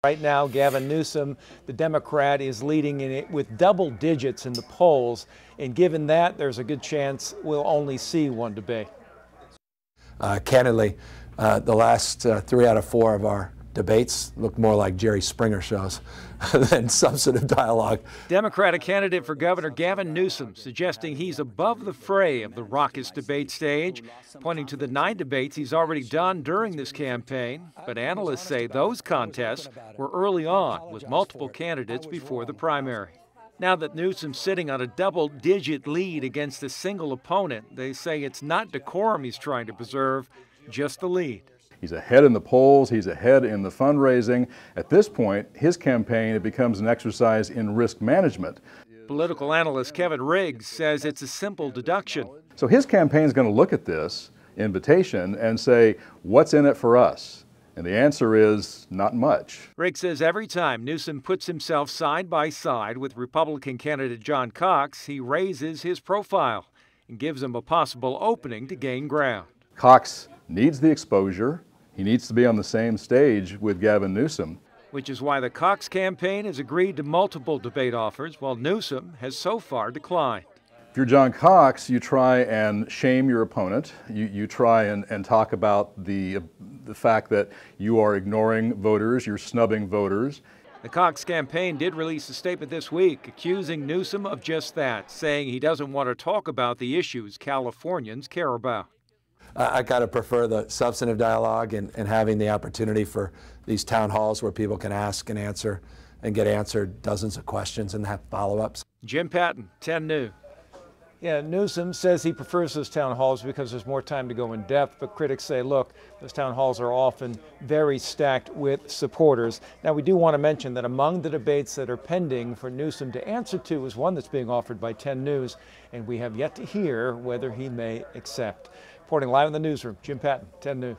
Right now, Gavin Newsom, the Democrat, is leading in it with double digits in the polls. And given that, there's a good chance we'll only see one debate. Candidly, the last 3 out of 4 of our debates look more like Jerry Springer shows than substantive dialogue. Democratic candidate for governor Gavin Newsom suggesting he's above the fray of the raucous debate stage, pointing to the 9 debates he's already done during this campaign. But analysts say those contests were early on with multiple candidates before the primary. Now that Newsom's sitting on a double-digit lead against a single opponent, they say it's not decorum he's trying to preserve, just the lead. He's ahead in the polls, he's ahead in the fundraising. At this point, his campaign, it becomes an exercise in risk management. Political analyst Kevin Riggs says it's a simple deduction. So his campaign is going to look at this invitation and say, what's in it for us? And the answer is not much. Riggs says every time Newsom puts himself side by side with Republican candidate John Cox, he raises his profile and gives him a possible opening to gain ground. Cox needs the exposure. He needs to be on the same stage with Gavin Newsom. Which is why the Cox campaign has agreed to multiple debate offers, while Newsom has so far declined. If you're John Cox, you try and shame your opponent. You try and talk about the fact that you are ignoring voters, you're snubbing voters. The Cox campaign did release a statement this week accusing Newsom of just that, saying he doesn't want to talk about the issues Californians care about. I kind of prefer the substantive dialogue and having the opportunity for these town halls where people can ask and answer and get answered dozens of questions and have follow-ups. Jim Patton, 10 News. Yeah, Newsom says he prefers those town halls because there's more time to go in depth, but critics say, look, those town halls are often very stacked with supporters. Now, we do want to mention that among the debates that are pending for Newsom to answer to is one that's being offered by 10 News, and we have yet to hear whether he may accept. Reporting live in the newsroom, Jim Patton, 10 News.